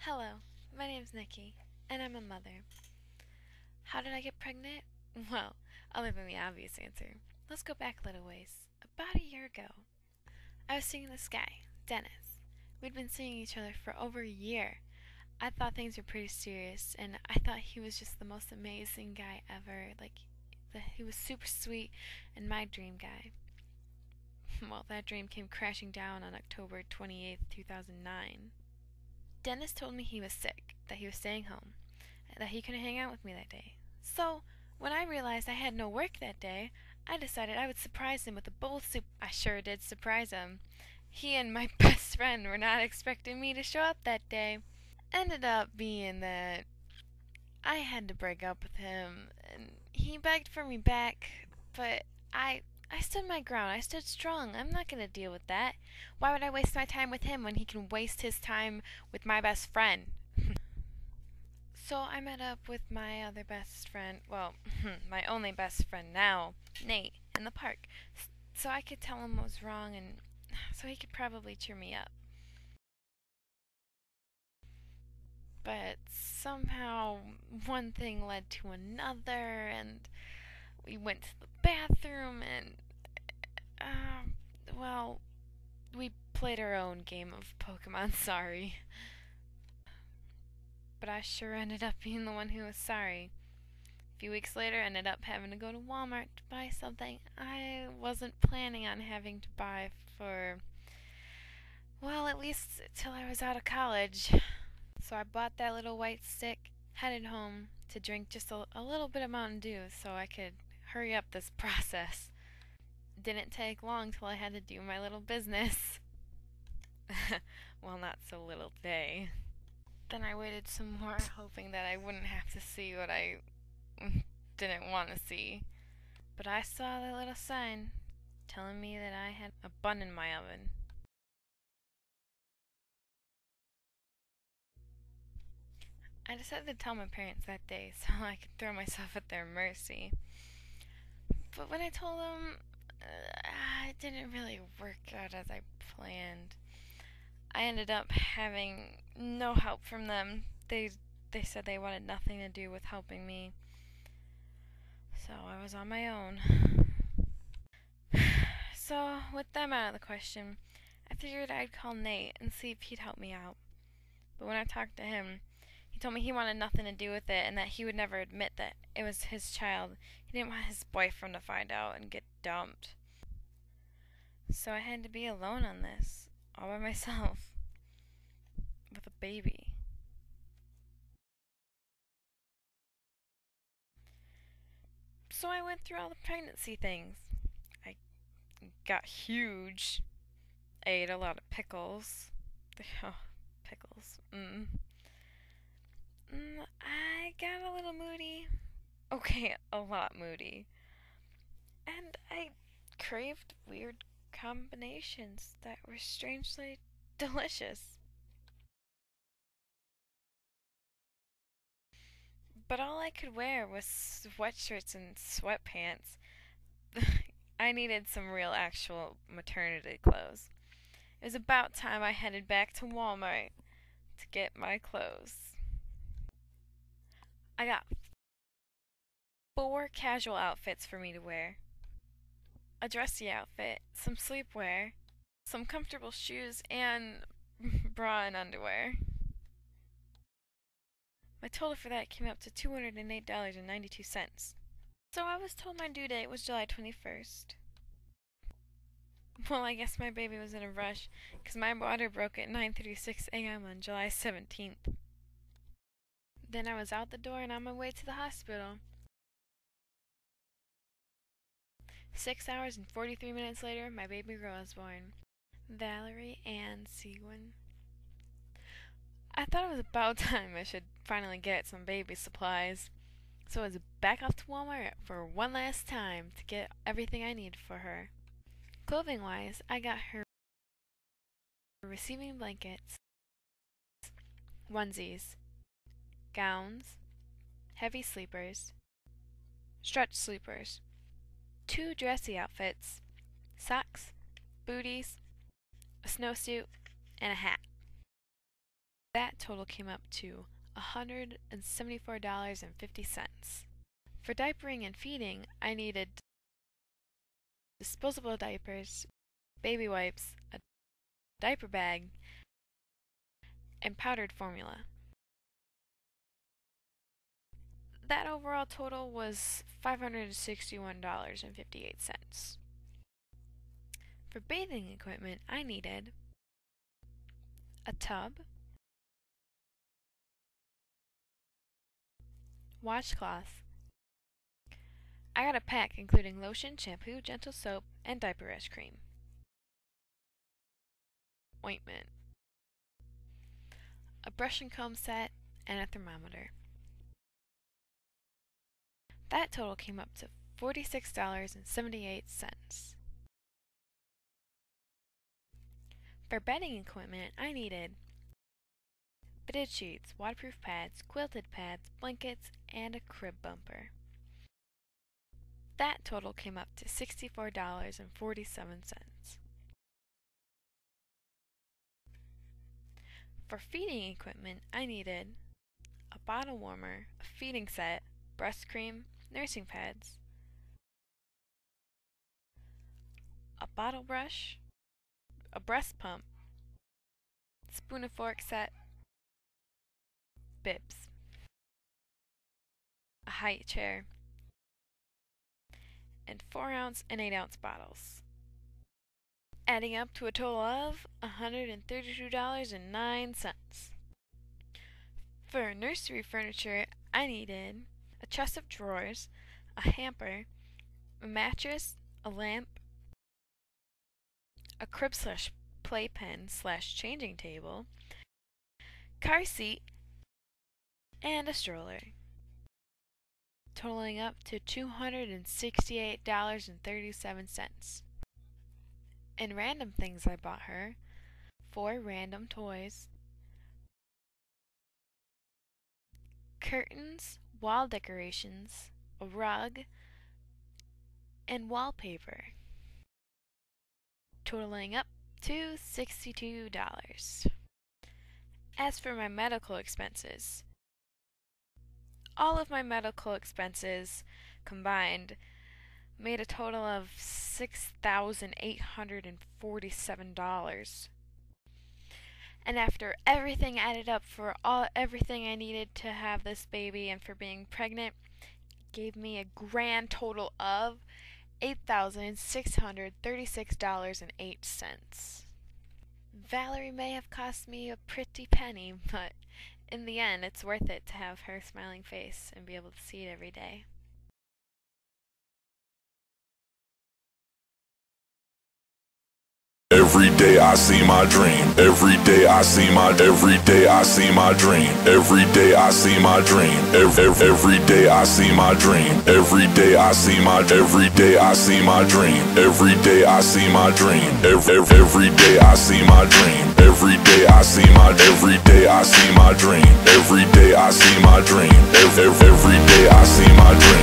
Hello, my name's Nikki, and I'm a mother. How did I get pregnant? Well, other than the obvious answer, let's go back a little ways. About a year ago, I was seeing this guy, Dennis. We'd been seeing each other for over a year. I thought things were pretty serious, and I thought he was just the most amazing guy ever. He was super sweet and my dream guy. Well, that dream came crashing down on October 28th, 2009. Dennis told me he was sick, that he was staying home, and that he couldn't hang out with me that day. So, when I realized I had no work that day, I decided I would surprise him with a bowl of soup. I sure did surprise him. He and my best friend were not expecting me to show up that day. Ended up being that I had to break up with him, and he begged for me back, but I stood my ground. I stood strong. I'm not gonna deal with that. Why would I waste my time with him when he can waste his time with my best friend? So I met up with my other best friend, well, my only best friend now, Nate, in the park, so I could tell him what was wrong and so he could probably cheer me up. But somehow one thing led to another, and we went to the bathroom, and well, we played our own game of Pokemon Sorry. But I sure ended up being the one who was sorry. A few weeks later, I ended up having to go to Walmart to buy something I wasn't planning on having to buy for, well, at least till I was out of college. So I bought that little white stick, headed home to drink just a little bit of Mountain Dew so I could hurry up this process. Didn't take long till I had to do my little business. Well, not so little today. Then I waited some more, hoping that I wouldn't have to see what I didn't want to see. But I saw that little sign telling me that I had a bun in my oven. I decided to tell my parents that day so I could throw myself at their mercy. But when I told them, it didn't really work out as I planned. I ended up having no help from them. They said they wanted nothing to do with helping me. So I was on my own. So, with them out of the question, I figured I'd call Nate and see if he'd help me out. But when I talked to him, he told me he wanted nothing to do with it and that he would never admit that it was his child. He didn't want his boyfriend to find out and get dumped. So I had to be alone on this, all by myself, with a baby. So I went through all the pregnancy things. I got huge. I ate a lot of pickles. Oh, pickles. I got a little moody. Okay, a lot moody. And I craved weird combinations that were strangely delicious. But all I could wear was sweatshirts and sweatpants. I needed some real actual maternity clothes. It was about time I headed back to Walmart to get my clothes. I got 4 casual outfits for me to wear, a dressy outfit, some sleepwear, some comfortable shoes, and bra and underwear. My total for that came up to $208.92. So I was told my due date was July 21st. Well, I guess my baby was in a rush because my water broke at 9:36 a.m. on July 17th. Then I was out the door and on my way to the hospital. 6 hours and 43 minutes later, my baby girl was born. Valerie Ann Seguin. I thought it was about time I should finally get some baby supplies. So I was back off to Walmart for one last time to get everything I need for her. Clothing-wise, I got her receiving blankets, onesies, gowns, heavy sleepers, stretch sleepers, 2 dressy outfits, socks, booties, a snowsuit, and a hat. That total came up to $174.50. For diapering and feeding, I needed disposable diapers, baby wipes, a diaper bag, and powdered formula. That overall total was $561.58. For bathing equipment, I needed a tub, washcloth. I got a pack including lotion, shampoo, gentle soap, and diaper rash cream. Ointment, a brush and comb set, and a thermometer. That total came up to $46.78. For bedding equipment, I needed fitted sheets, waterproof pads, quilted pads, blankets, and a crib bumper. That total came up to $64.47. For feeding equipment, I needed a bottle warmer, a feeding set, breast cream, nursing pads, a bottle brush, a breast pump, spoon and fork set, bibs, a height chair, and 4-ounce and 8-ounce bottles, adding up to a total of $132.09. For nursery furniture, I needed a chest of drawers, a hamper, a mattress, a lamp, a crib/playpen/changing table, car seat, and a stroller, totaling up to $268.37. In random things I bought her, 4 random toys, curtains, wall decorations, a rug, and wallpaper, totaling up to $62. As for my medical expenses, all of my medical expenses combined made a total of $6,847. And after everything added up for everything I needed to have this baby and for being pregnant, gave me a grand total of $8,636.08. Valerie may have cost me a pretty penny, but in the end it's worth it to have her smiling face and be able to see it every day. Every day I see my dream. Every day I see my dream. Every day I see my dream. Every day I see my dream. Every day I see my dream. Every day I see my dream. Every day I see my dream. Every day I see my dream. Every day I see my dream. Every day I see my every day I see my dream. Every day I see my dream. Every day I see my dream.